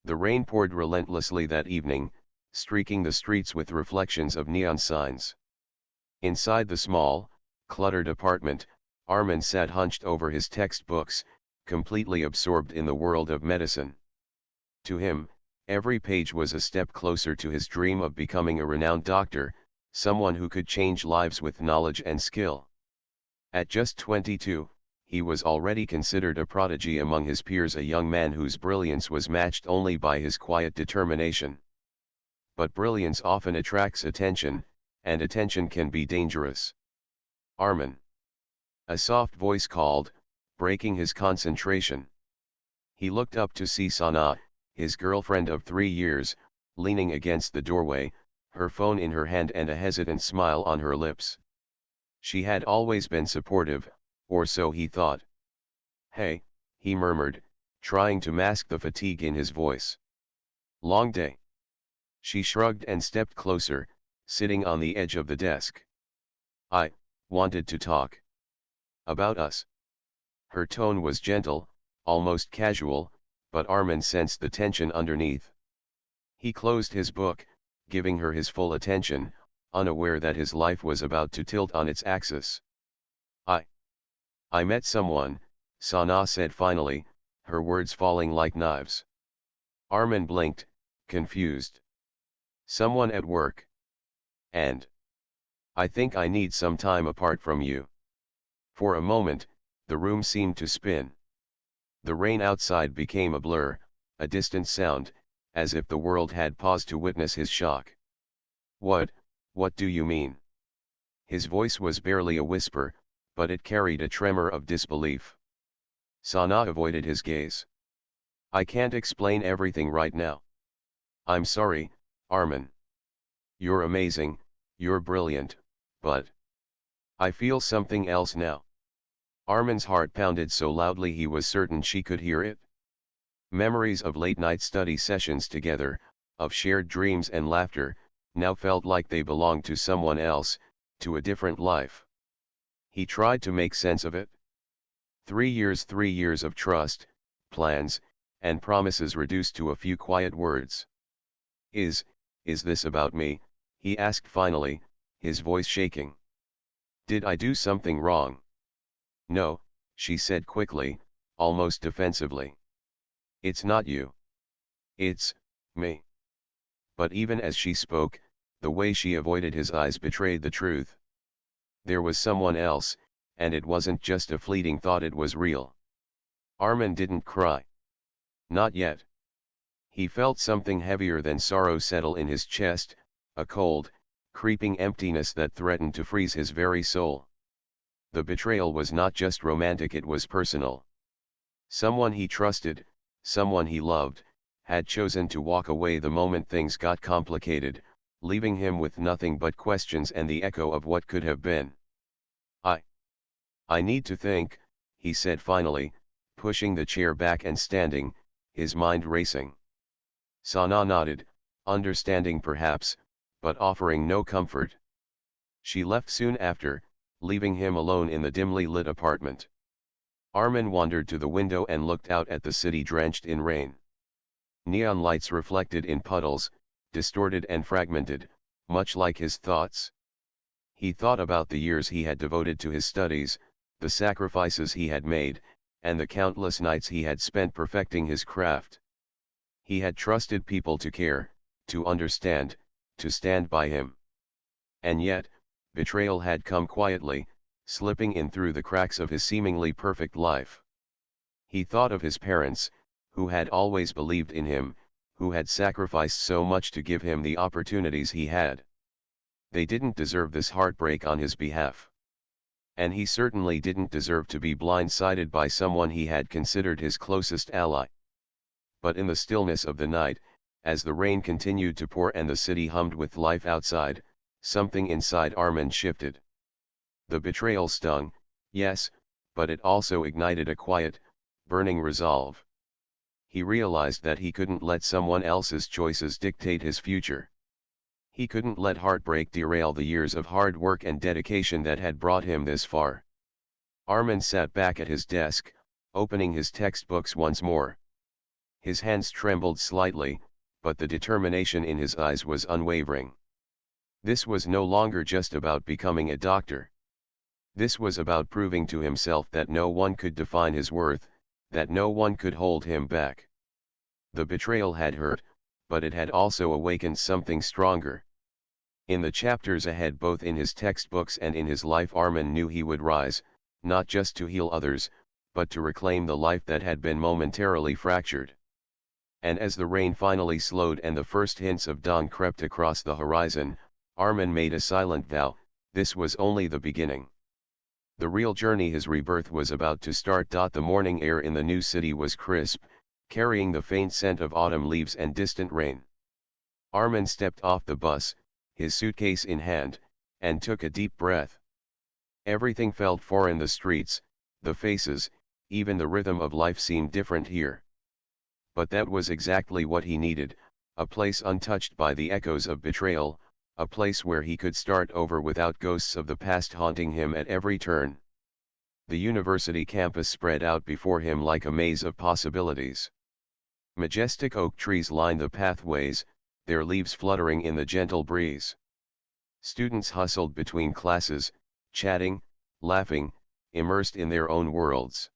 The rain poured relentlessly that evening, streaking the streets with reflections of neon signs. Inside the small, cluttered apartment, Armin sat hunched over his textbooks, completely absorbed in the world of medicine. To him, every page was a step closer to his dream of becoming a renowned doctor, someone who could change lives with knowledge and skill. At just 22, he was already considered a prodigy among his peers, a young man whose brilliance was matched only by his quiet determination. But brilliance often attracts attention, and attention can be dangerous. Armin. A soft voice called, breaking his concentration. He looked up to see Sana, his girlfriend of 3 years, leaning against the doorway, her phone in her hand and a hesitant smile on her lips. She had always been supportive, or so he thought. "Hey," he murmured, trying to mask the fatigue in his voice. "Long day." She shrugged and stepped closer, sitting on the edge of the desk. "I wanted to talk about us." Her tone was gentle, almost casual, but Armin sensed the tension underneath. He closed his book, giving her his full attention, unaware that his life was about to tilt on its axis. I met someone," Sana said finally, her words falling like knives. Armin blinked, confused. "Someone at work. And I think I need some time apart from you." For a moment, the room seemed to spin. The rain outside became a blur, a distant sound, as if the world had paused to witness his shock. What do you mean?" His voice was barely a whisper, but it carried a tremor of disbelief. Sana avoided his gaze. "I can't explain everything right now. I'm sorry, Armin. You're amazing, you're brilliant, but I feel something else now." Armin's heart pounded so loudly he was certain she could hear it. Memories of late-night study sessions together, of shared dreams and laughter, now felt like they belonged to someone else, to a different life. He tried to make sense of it. 3 years of trust, plans, and promises reduced to a few quiet words. Is this about me?" he asked finally, his voice shaking. "Did I do something wrong?" "No," she said quickly, almost defensively. "It's not you. It's me." But even as she spoke, the way she avoided his eyes betrayed the truth. There was someone else, and it wasn't just a fleeting thought, it was real. Armin didn't cry. Not yet. He felt something heavier than sorrow settle in his chest, a cold, creeping emptiness that threatened to freeze his very soul. The betrayal was not just romantic, it was personal. Someone he trusted, someone he loved, had chosen to walk away the moment things got complicated, leaving him with nothing but questions and the echo of what could have been. I need to think," he said finally, pushing the chair back and standing, his mind racing. Sana nodded, understanding perhaps, but offering no comfort. She left soon after, leaving him alone in the dimly lit apartment. Armin wandered to the window and looked out at the city drenched in rain. Neon lights reflected in puddles, distorted and fragmented, much like his thoughts. He thought about the years he had devoted to his studies, the sacrifices he had made, and the countless nights he had spent perfecting his craft. He had trusted people to care, to understand, to stand by him. And yet, betrayal had come quietly, slipping in through the cracks of his seemingly perfect life. He thought of his parents, who had always believed in him, who had sacrificed so much to give him the opportunities he had. They didn't deserve this heartbreak on his behalf. And he certainly didn't deserve to be blindsided by someone he had considered his closest ally. But in the stillness of the night, as the rain continued to pour and the city hummed with life outside, something inside Armin shifted. The betrayal stung, yes, but it also ignited a quiet, burning resolve. He realized that he couldn't let someone else's choices dictate his future. He couldn't let heartbreak derail the years of hard work and dedication that had brought him this far. Armin sat back at his desk, opening his textbooks once more. His hands trembled slightly, but the determination in his eyes was unwavering. This was no longer just about becoming a doctor. This was about proving to himself that no one could define his worth, that no one could hold him back. The betrayal had hurt, but it had also awakened something stronger. In the chapters ahead, both in his textbooks and in his life, Armin knew he would rise, not just to heal others, but to reclaim the life that had been momentarily fractured. And as the rain finally slowed and the first hints of dawn crept across the horizon, Armin made a silent vow: this was only the beginning. The real journey, his rebirth, was about to start. The morning air in the new city was crisp, carrying the faint scent of autumn leaves and distant rain. Armin stepped off the bus, his suitcase in hand, and took a deep breath. Everything felt foreign: the streets, the faces, even the rhythm of life seemed different here. But that was exactly what he needed, a place untouched by the echoes of betrayal, a place where he could start over without ghosts of the past haunting him at every turn. The university campus spread out before him like a maze of possibilities. Majestic oak trees lined the pathways, their leaves fluttering in the gentle breeze. Students hustled between classes, chatting, laughing, immersed in their own worlds.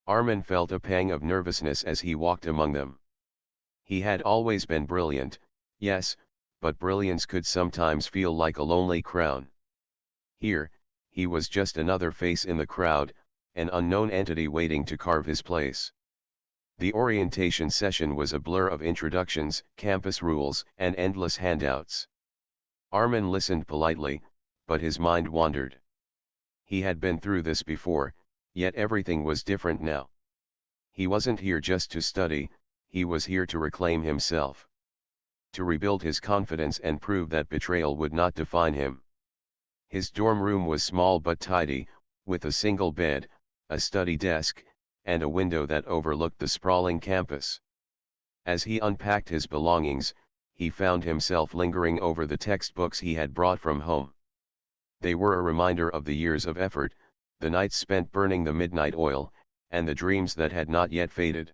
Armin felt a pang of nervousness as he walked among them. He had always been brilliant, yes, but brilliance could sometimes feel like a lonely crown. Here, he was just another face in the crowd, an unknown entity waiting to carve his place. The orientation session was a blur of introductions, campus rules, and endless handouts. Armin listened politely, but his mind wandered. He had been through this before, yet everything was different now. He wasn't here just to study, he was here to reclaim himself. To rebuild his confidence and prove that betrayal would not define him. His dorm room was small but tidy, with a single bed, a study desk, and a window that overlooked the sprawling campus. As he unpacked his belongings, he found himself lingering over the textbooks he had brought from home. They were a reminder of the years of effort, the nights spent burning the midnight oil, and the dreams that had not yet faded.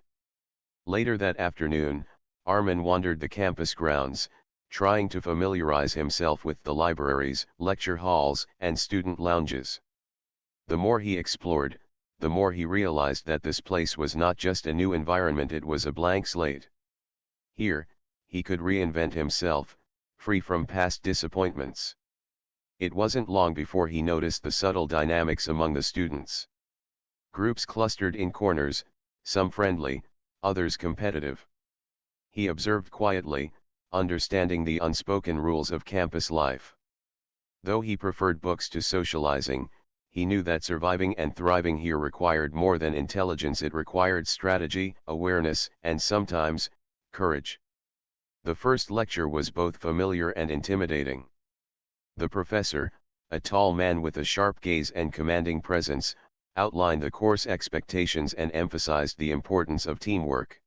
Later that afternoon, Armin wandered the campus grounds, trying to familiarize himself with the libraries, lecture halls, and student lounges. The more he explored, the more he realized that this place was not just a new environment, it was a blank slate. Here, he could reinvent himself, free from past disappointments. It wasn't long before he noticed the subtle dynamics among the students. Groups clustered in corners, some friendly, others competitive. He observed quietly, understanding the unspoken rules of campus life. Though he preferred books to socializing, he knew that surviving and thriving here required more than intelligence, it required strategy, awareness, and sometimes, courage. The first lecture was both familiar and intimidating. The professor, a tall man with a sharp gaze and commanding presence, outlined the course expectations and emphasized the importance of teamwork.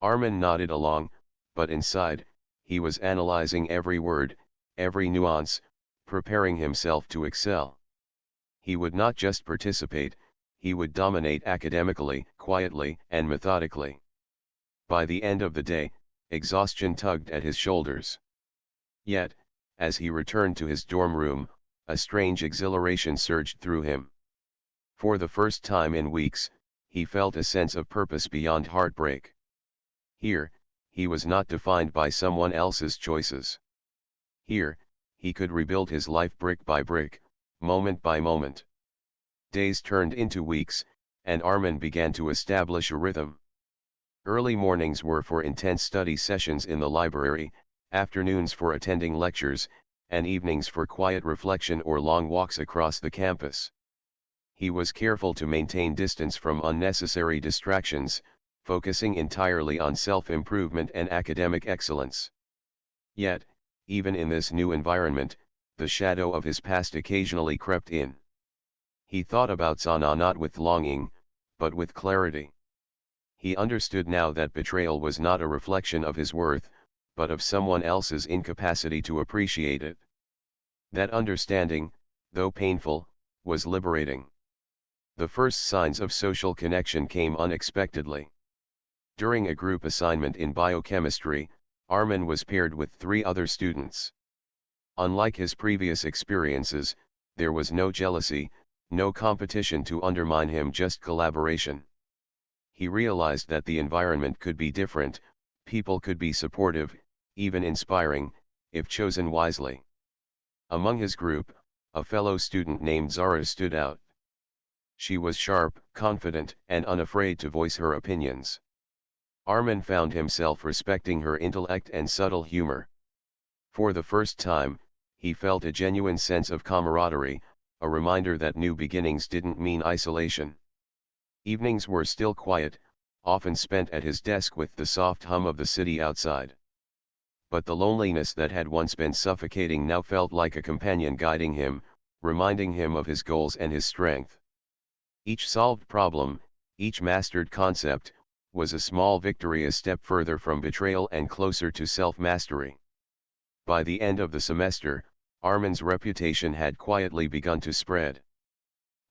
Armin nodded along, but inside, he was analyzing every word, every nuance, preparing himself to excel. He would not just participate, he would dominate academically, quietly, and methodically. By the end of the day, exhaustion tugged at his shoulders. Yet, as he returned to his dorm room, a strange exhilaration surged through him. For the first time in weeks, he felt a sense of purpose beyond heartbreak. Here, he was not defined by someone else's choices. Here, he could rebuild his life brick by brick, moment by moment. Days turned into weeks, and Armin began to establish a rhythm. Early mornings were for intense study sessions in the library, afternoons for attending lectures, and evenings for quiet reflection or long walks across the campus. He was careful to maintain distance from unnecessary distractions, focusing entirely on self-improvement and academic excellence. Yet, even in this new environment, the shadow of his past occasionally crept in. He thought about Sana not with longing, but with clarity. He understood now that betrayal was not a reflection of his worth, but of someone else's incapacity to appreciate it. That understanding, though painful, was liberating. The first signs of social connection came unexpectedly. During a group assignment in biochemistry, Armin was paired with 3 other students. Unlike his previous experiences, there was no jealousy, no competition to undermine him, just collaboration. He realized that the environment could be different, people could be supportive, even inspiring, if chosen wisely. Among his group, a fellow student named Zara stood out. She was sharp, confident, and unafraid to voice her opinions. Armin found himself respecting her intellect and subtle humor. For the first time, he felt a genuine sense of camaraderie, a reminder that new beginnings didn't mean isolation. Evenings were still quiet, often spent at his desk with the soft hum of the city outside. But the loneliness that had once been suffocating now felt like a companion guiding him, reminding him of his goals and his strength. Each solved problem, each mastered concept, was a small victory, a step further from betrayal and closer to self-mastery. By the end of the semester, Armin's reputation had quietly begun to spread.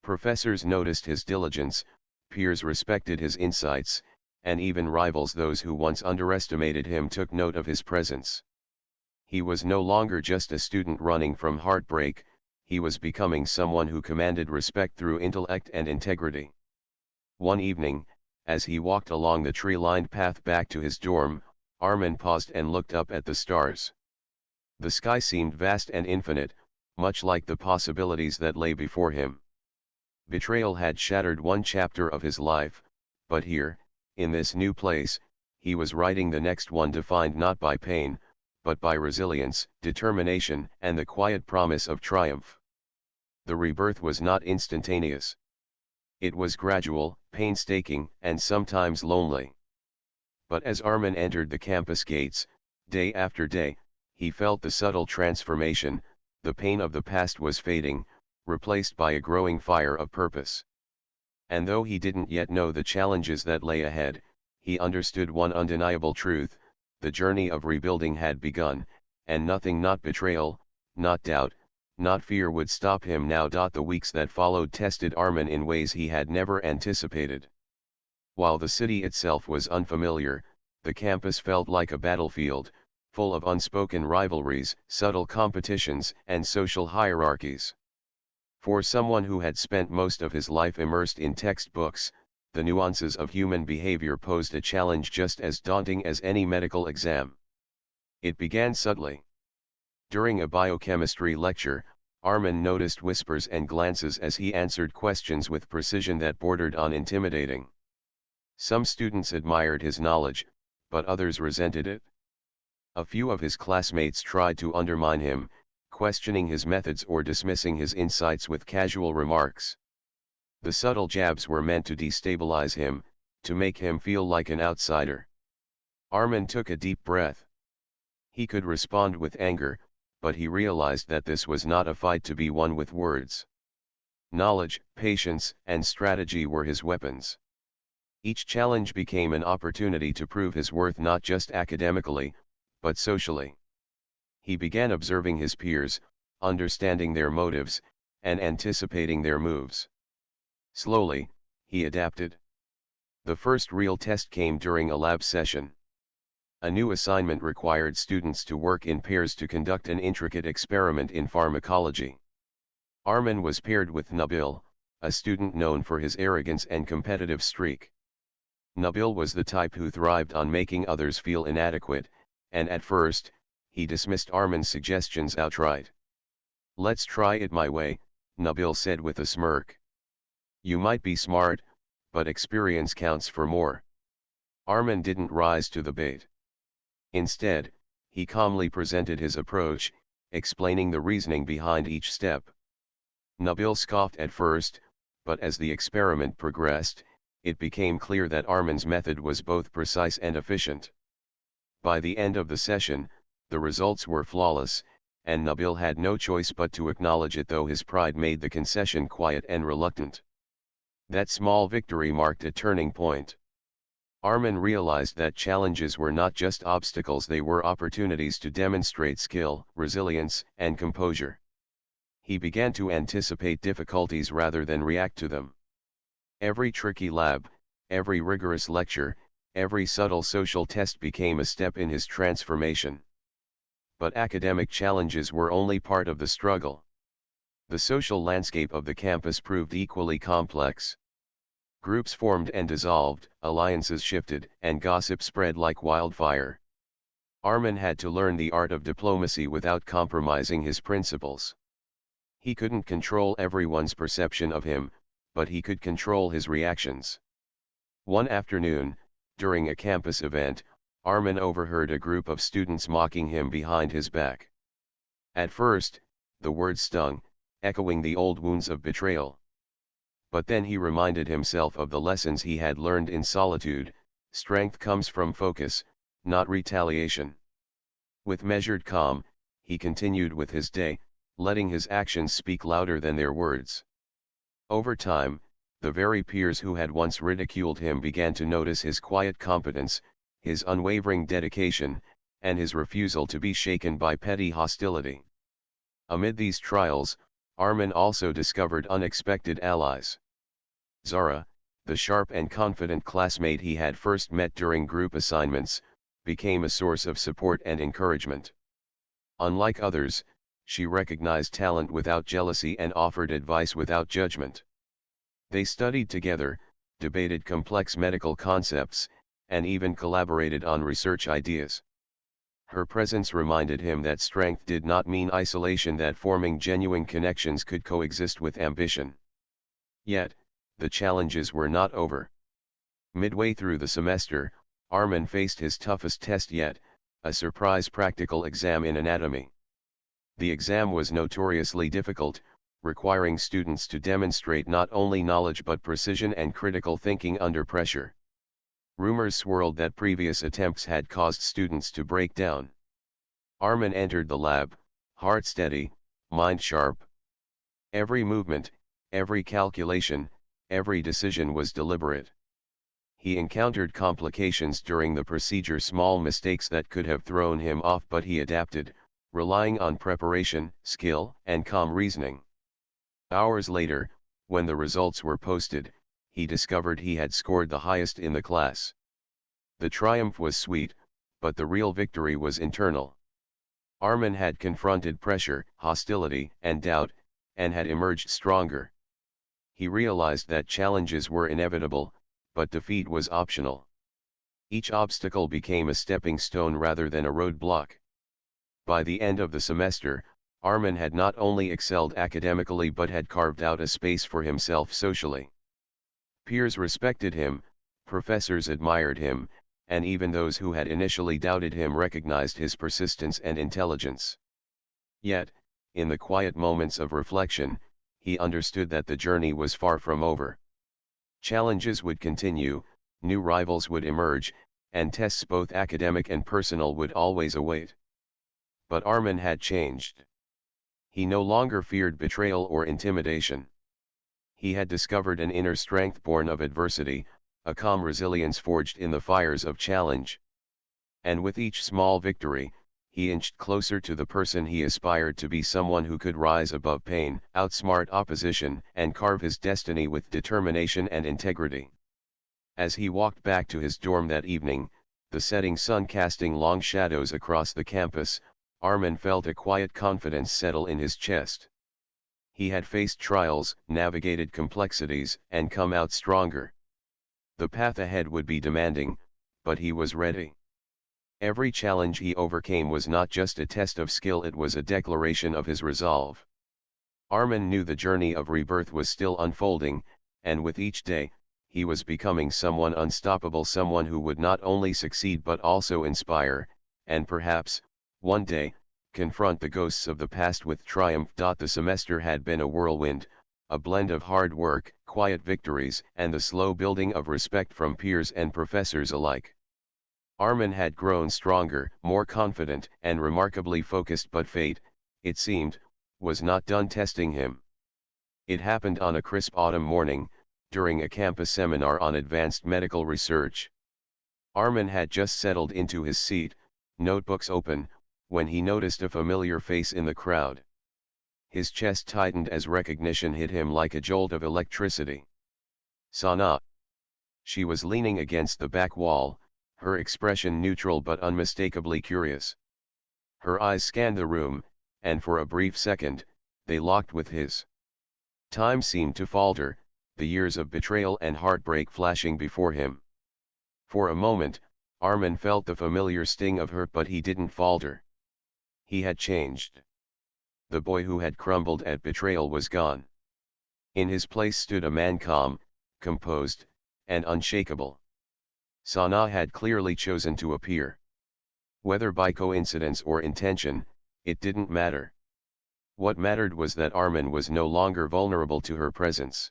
Professors noticed his diligence, peers respected his insights, and even rivals, those who once underestimated him, took note of his presence. He was no longer just a student running from heartbreak, he was becoming someone who commanded respect through intellect and integrity. One evening, as he walked along the tree-lined path back to his dorm, Armin paused and looked up at the stars. The sky seemed vast and infinite, much like the possibilities that lay before him. Betrayal had shattered one chapter of his life, but here, in this new place, he was writing the next one, defined not by pain, but by resilience, determination, and the quiet promise of triumph. The rebirth was not instantaneous. It was gradual, painstaking, and sometimes lonely. But as Armin entered the campus gates, day after day, he felt the subtle transformation. The pain of the past was fading, replaced by a growing fire of purpose. And though he didn't yet know the challenges that lay ahead, he understood one undeniable truth: the journey of rebuilding had begun, and nothing, not betrayal, not doubt, not fear, would stop him now. The weeks that followed tested Armin in ways he had never anticipated. While the city itself was unfamiliar, the campus felt like a battlefield, full of unspoken rivalries, subtle competitions, and social hierarchies. For someone who had spent most of his life immersed in textbooks, the nuances of human behavior posed a challenge just as daunting as any medical exam. It began subtly. During a biochemistry lecture, Armin noticed whispers and glances as he answered questions with precision that bordered on intimidating. Some students admired his knowledge, but others resented it. A few of his classmates tried to undermine him, questioning his methods or dismissing his insights with casual remarks. The subtle jabs were meant to destabilize him, to make him feel like an outsider. Armin took a deep breath. He could respond with anger, but he realized that this was not a fight to be won with words. Knowledge, patience, and strategy were his weapons. Each challenge became an opportunity to prove his worth, not just academically, but socially. He began observing his peers, understanding their motives, and anticipating their moves. Slowly, he adapted. The first real test came during a lab session. A new assignment required students to work in pairs to conduct an intricate experiment in pharmacology. Armin was paired with Nabil, a student known for his arrogance and competitive streak. Nabil was the type who thrived on making others feel inadequate, and at first, he dismissed Armin's suggestions outright. "Let's try it my way," Nabil said with a smirk. "You might be smart, but experience counts for more." Armin didn't rise to the bait. Instead, he calmly presented his approach, explaining the reasoning behind each step. Nabil scoffed at first, but as the experiment progressed, it became clear that Armin's method was both precise and efficient. By the end of the session, the results were flawless, and Nabil had no choice but to acknowledge it, though his pride made the concession quiet and reluctant. That small victory marked a turning point. Armin realized that challenges were not just obstacles, they were opportunities to demonstrate skill, resilience, and composure. He began to anticipate difficulties rather than react to them. Every tricky lab, every rigorous lecture, every subtle social test became a step in his transformation. But academic challenges were only part of the struggle. The social landscape of the campus proved equally complex. Groups formed and dissolved, alliances shifted, and gossip spread like wildfire. Armin had to learn the art of diplomacy without compromising his principles. He couldn't control everyone's perception of him, but he could control his reactions. One afternoon, during a campus event, Armin overheard a group of students mocking him behind his back. At first, the words stung, echoing the old wounds of betrayal. But then he reminded himself of the lessons he had learned in solitude: strength comes from focus, not retaliation. With measured calm, he continued with his day, letting his actions speak louder than their words. Over time, the very peers who had once ridiculed him began to notice his quiet competence, his unwavering dedication, and his refusal to be shaken by petty hostility. Amid these trials, Armin also discovered unexpected allies. Zara, the sharp and confident classmate he had first met during group assignments, became a source of support and encouragement. Unlike others, she recognized talent without jealousy and offered advice without judgment. They studied together, debated complex medical concepts, and even collaborated on research ideas. Her presence reminded him that strength did not mean isolation, that forming genuine connections could coexist with ambition. Yet, the challenges were not over. Midway through the semester, Armin faced his toughest test yet, a surprise practical exam in anatomy. The exam was notoriously difficult, requiring students to demonstrate not only knowledge but precision and critical thinking under pressure. Rumors swirled that previous attempts had caused students to break down. Armin entered the lab, heart steady, mind sharp. Every movement, every calculation, every decision was deliberate. He encountered complications during the procedure, small mistakes that could have thrown him off, but he adapted, relying on preparation, skill, and calm reasoning. Hours later, when the results were posted, he discovered he had scored the highest in the class. The triumph was sweet, but the real victory was internal. Armin had confronted pressure, hostility, and doubt, and had emerged stronger. He realized that challenges were inevitable, but defeat was optional. Each obstacle became a stepping stone rather than a roadblock. By the end of the semester, Armin had not only excelled academically but had carved out a space for himself socially. Peers respected him, professors admired him, and even those who had initially doubted him recognized his persistence and intelligence. Yet, in the quiet moments of reflection, he understood that the journey was far from over. Challenges would continue, new rivals would emerge, and tests both academic and personal would always await. But Armin had changed. He no longer feared betrayal or intimidation. He had discovered an inner strength born of adversity, a calm resilience forged in the fires of challenge. And with each small victory, he inched closer to the person he aspired to be, someone who could rise above pain, outsmart opposition, and carve his destiny with determination and integrity. As he walked back to his dorm that evening, the setting sun casting long shadows across the campus, Armin felt a quiet confidence settle in his chest. He had faced trials, navigated complexities, and come out stronger. The path ahead would be demanding, but he was ready. Every challenge he overcame was not just a test of skill, it was a declaration of his resolve. Armin knew the journey of rebirth was still unfolding, and with each day, he was becoming someone unstoppable, someone who would not only succeed but also inspire, and perhaps, one day, confront the ghosts of the past with triumph. The semester had been a whirlwind, a blend of hard work, quiet victories, and the slow building of respect from peers and professors alike. Armin had grown stronger, more confident, and remarkably focused, but fate, it seemed, was not done testing him. It happened on a crisp autumn morning, during a campus seminar on advanced medical research. Armin had just settled into his seat, notebooks open, when he noticed a familiar face in the crowd. His chest tightened as recognition hit him like a jolt of electricity. Sana. She was leaning against the back wall, her expression neutral but unmistakably curious. Her eyes scanned the room, and for a brief second, they locked with his. Time seemed to falter, the years of betrayal and heartbreak flashing before him. For a moment, Armin felt the familiar sting of hurt, but he didn't falter. He had changed. The boy who had crumbled at betrayal was gone. In his place stood a man calm, composed, and unshakable. Sana had clearly chosen to appear. Whether by coincidence or intention, it didn't matter. What mattered was that Armin was no longer vulnerable to her presence.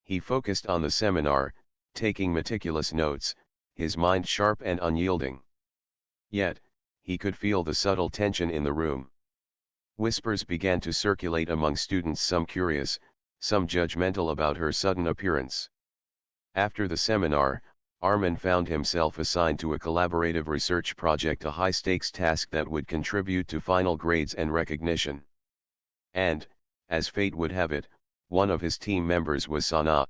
He focused on the seminar, taking meticulous notes, his mind sharp and unyielding. Yet, he could feel the subtle tension in the room. Whispers began to circulate among students, some curious, some judgmental about her sudden appearance. After the seminar, Armin found himself assigned to a collaborative research project, a high-stakes task that would contribute to final grades and recognition. And, as fate would have it, one of his team members was Sana.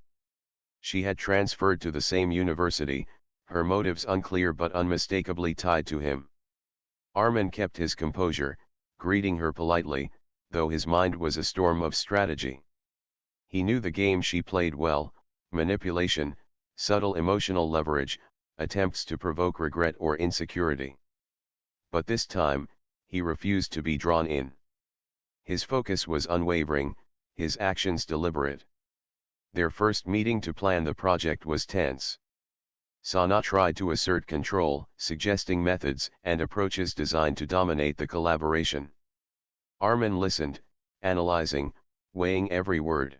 She had transferred to the same university, her motives unclear but unmistakably tied to him. Armin kept his composure, greeting her politely, though his mind was a storm of strategy. He knew the game she played well: manipulation, subtle emotional leverage, attempts to provoke regret or insecurity. But this time, he refused to be drawn in. His focus was unwavering, his actions deliberate. Their first meeting to plan the project was tense. Sana tried to assert control, suggesting methods and approaches designed to dominate the collaboration. Armin listened, analyzing, weighing every word.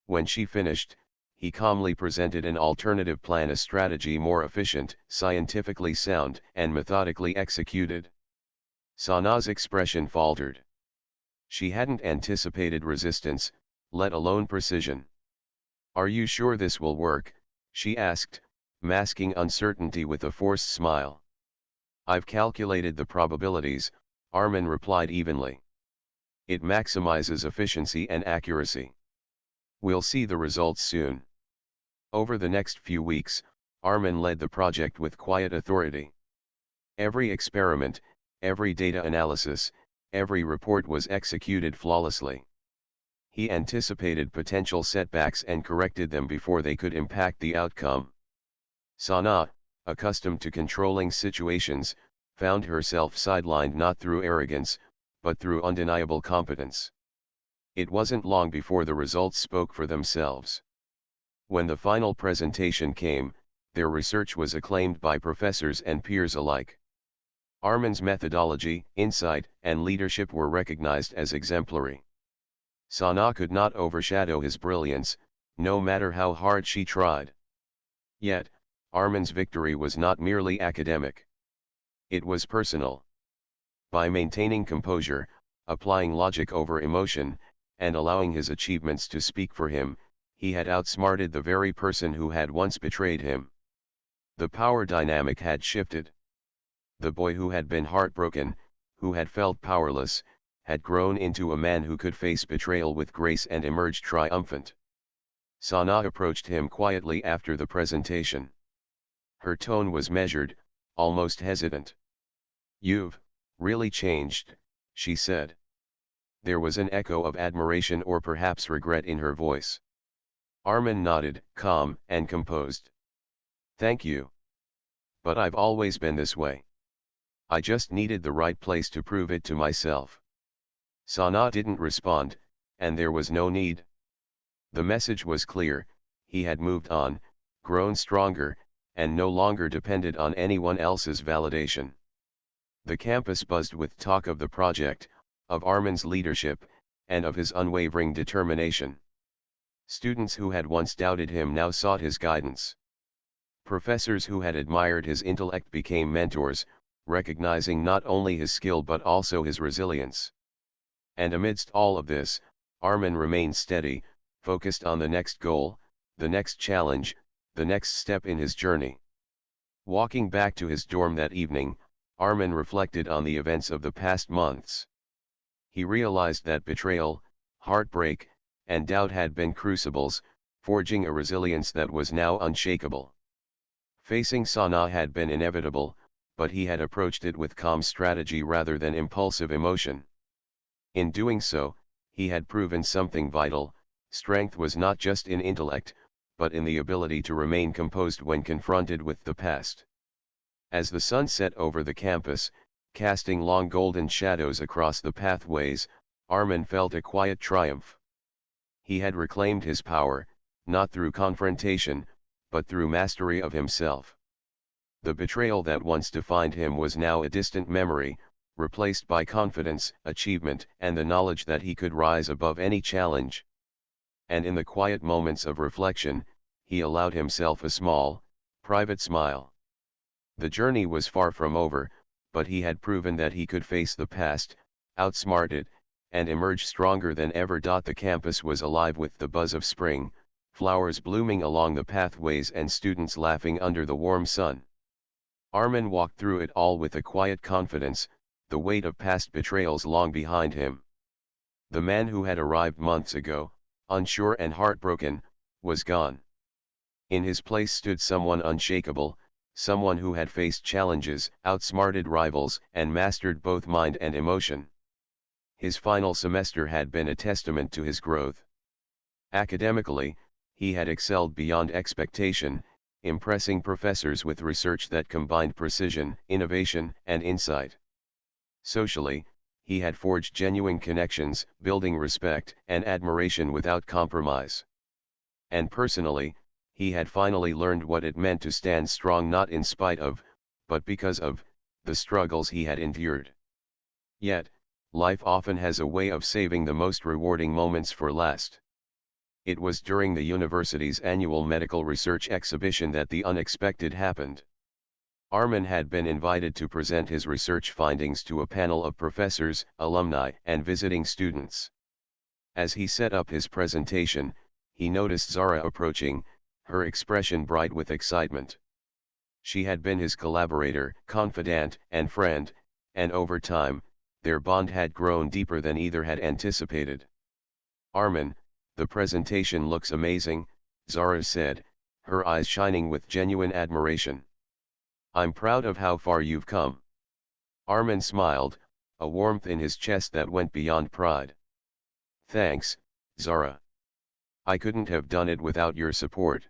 When she finished, he calmly presented an alternative plan, a strategy more efficient, scientifically sound, and methodically executed. Sana's expression faltered. She hadn't anticipated resistance, let alone precision. "Are you sure this will work?" she asked, masking uncertainty with a forced smile. "I've calculated the probabilities," Armin replied evenly. "It maximizes efficiency and accuracy. We'll see the results soon." Over the next few weeks, Armin led the project with quiet authority. Every experiment, every data analysis, every report was executed flawlessly. He anticipated potential setbacks and corrected them before they could impact the outcome. Sana, accustomed to controlling situations, found herself sidelined not through arrogance, but through undeniable competence. It wasn't long before the results spoke for themselves. When the final presentation came, their research was acclaimed by professors and peers alike. Armin's methodology, insight, and leadership were recognized as exemplary. Sana could not overshadow his brilliance, no matter how hard she tried. Yet, Armin's victory was not merely academic. It was personal. By maintaining composure, applying logic over emotion, and allowing his achievements to speak for him, he had outsmarted the very person who had once betrayed him. The power dynamic had shifted. The boy who had been heartbroken, who had felt powerless, had grown into a man who could face betrayal with grace and emerge triumphant. Sana approached him quietly after the presentation. Her tone was measured, almost hesitant. "You've really changed," she said. There was an echo of admiration or perhaps regret in her voice. Armin nodded, calm and composed. "Thank you. But I've always been this way. I just needed the right place to prove it to myself." Sana didn't respond, and there was no need. The message was clear: he had moved on, grown stronger, and no longer depended on anyone else's validation. The campus buzzed with talk of the project, of Armin's leadership, and of his unwavering determination. Students who had once doubted him now sought his guidance. Professors who had admired his intellect became mentors, recognizing not only his skill but also his resilience. And amidst all of this, Armin remained steady, focused on the next goal, the next challenge, the next step in his journey. Walking back to his dorm that evening, Armin reflected on the events of the past months. He realized that betrayal, heartbreak, and doubt had been crucibles, forging a resilience that was now unshakable. Facing Sana had been inevitable, but he had approached it with calm strategy rather than impulsive emotion. In doing so, he had proven something vital: strength was not just in intellect, but in the ability to remain composed when confronted with the past. As the sun set over the campus, casting long golden shadows across the pathways, Armin felt a quiet triumph. He had reclaimed his power, not through confrontation, but through mastery of himself. The betrayal that once defined him was now a distant memory, replaced by confidence, achievement, and the knowledge that he could rise above any challenge. And in the quiet moments of reflection, he allowed himself a small, private smile. The journey was far from over, but he had proven that he could face the past, outsmart it, and emerge stronger than ever. The campus was alive with the buzz of spring, flowers blooming along the pathways and students laughing under the warm sun. Armin walked through it all with a quiet confidence, the weight of past betrayals long behind him. The man who had arrived months ago, unsure and heartbroken, was gone. In his place stood someone unshakable, someone who had faced challenges, outsmarted rivals, and mastered both mind and emotion. His final semester had been a testament to his growth. Academically, he had excelled beyond expectation, impressing professors with research that combined precision, innovation, and insight. Socially, he had forged genuine connections, building respect and admiration without compromise. And personally, he had finally learned what it meant to stand strong, not in spite of, but because of, the struggles he had endured. Yet, life often has a way of saving the most rewarding moments for last. It was during the university's annual medical research exhibition that the unexpected happened. Armin had been invited to present his research findings to a panel of professors, alumni, and visiting students. As he set up his presentation, he noticed Zara approaching, her expression bright with excitement. She had been his collaborator, confidant, and friend, and over time, their bond had grown deeper than either had anticipated. "Armin, the presentation looks amazing," Zara said, her eyes shining with genuine admiration. "I'm proud of how far you've come." Armin smiled, a warmth in his chest that went beyond pride. "Thanks, Zara. I couldn't have done it without your support."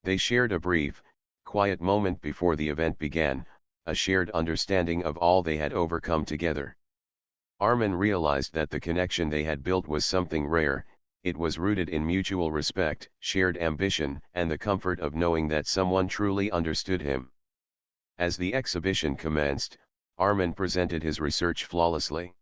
They shared a brief, quiet moment before the event began, a shared understanding of all they had overcome together. Armin realized that the connection they had built was something rare. It was rooted in mutual respect, shared ambition, and the comfort of knowing that someone truly understood him. As the exhibition commenced, Armin presented his research flawlessly.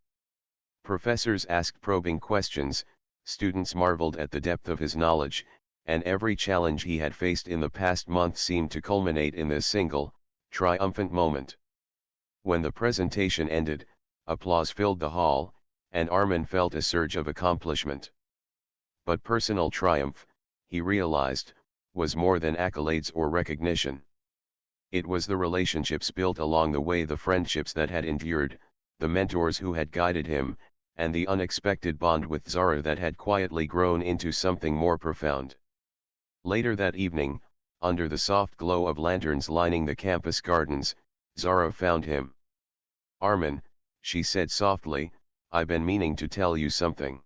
Professors asked probing questions, students marveled at the depth of his knowledge, and every challenge he had faced in the past month seemed to culminate in this single, triumphant moment. When the presentation ended, applause filled the hall, and Armin felt a surge of accomplishment. But personal triumph, he realized, was more than accolades or recognition. It was the relationships built along the way, the friendships that had endured, the mentors who had guided him, and the unexpected bond with Zara that had quietly grown into something more profound. Later that evening, under the soft glow of lanterns lining the campus gardens, Zara found him. "Armin," she said softly, "I've been meaning to tell you something."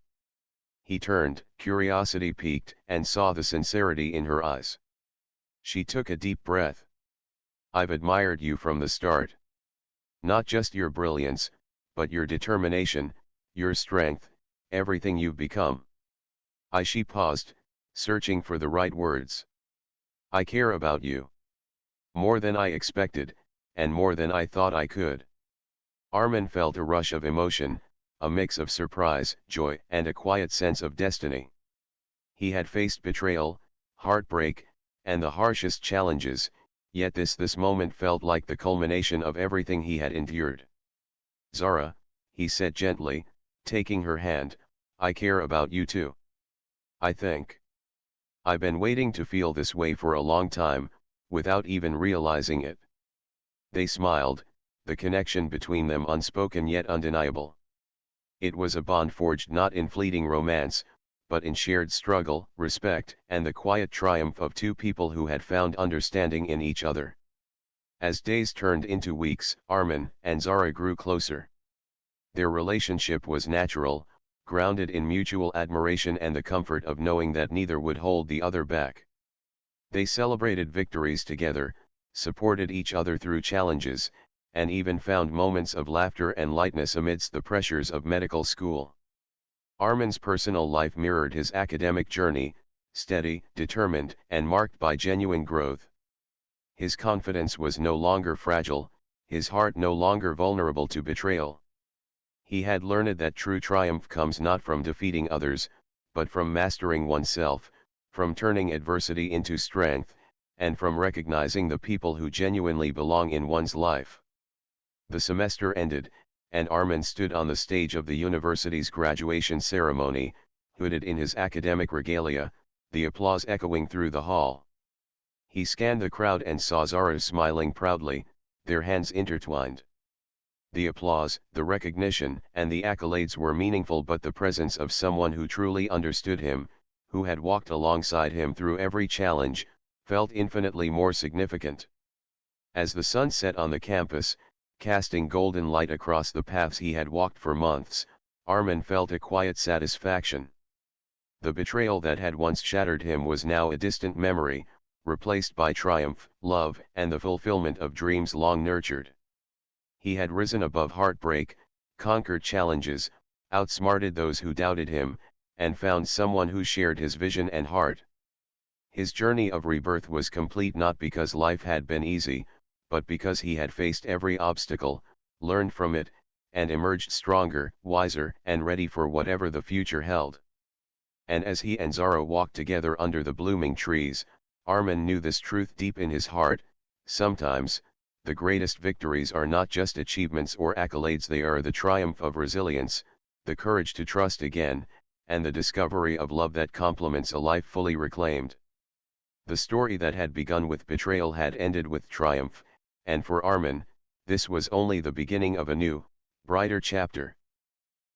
He turned, curiosity piqued, and saw the sincerity in her eyes. She took a deep breath. "I've admired you from the start. Not just your brilliance, but your determination, your strength, everything you've become." She paused, searching for the right words. "I care about you. More than I expected, and more than I thought I could." Armin felt a rush of emotion, a mix of surprise, joy, and a quiet sense of destiny. He had faced betrayal, heartbreak, and the harshest challenges, yet this moment felt like the culmination of everything he had endured. "Zara," he said gently, taking her hand, "I care about you too. I think I've been waiting to feel this way for a long time, without even realizing it." They smiled, the connection between them unspoken yet undeniable. It was a bond forged not in fleeting romance, but in shared struggle, respect, and the quiet triumph of two people who had found understanding in each other. As days turned into weeks, Armin and Zara grew closer. Their relationship was natural, grounded in mutual admiration and the comfort of knowing that neither would hold the other back. They celebrated victories together, supported each other through challenges, and even found moments of laughter and lightness amidst the pressures of medical school. Armin's personal life mirrored his academic journey, steady, determined, and marked by genuine growth. His confidence was no longer fragile, his heart no longer vulnerable to betrayal. He had learned that true triumph comes not from defeating others, but from mastering oneself, from turning adversity into strength, and from recognizing the people who genuinely belong in one's life. The semester ended, and Armin stood on the stage of the university's graduation ceremony, hooded in his academic regalia, the applause echoing through the hall. He scanned the crowd and saw Zara smiling proudly, their hands intertwined. The applause, the recognition, and the accolades were meaningful, but the presence of someone who truly understood him, who had walked alongside him through every challenge, felt infinitely more significant. As the sun set on the campus, casting golden light across the paths he had walked for months, Armin felt a quiet satisfaction. The betrayal that had once shattered him was now a distant memory, replaced by triumph, love, and the fulfillment of dreams long nurtured. He had risen above heartbreak, conquered challenges, outsmarted those who doubted him, and found someone who shared his vision and heart. His journey of rebirth was complete not because life had been easy, but because he had faced every obstacle, learned from it, and emerged stronger, wiser, and ready for whatever the future held. And as he and Zara walked together under the blooming trees, Armin knew this truth deep in his heart: sometimes, the greatest victories are not just achievements or accolades, they are the triumph of resilience, the courage to trust again, and the discovery of love that complements a life fully reclaimed. The story that had begun with betrayal had ended with triumph, and for Armin, this was only the beginning of a new, brighter chapter.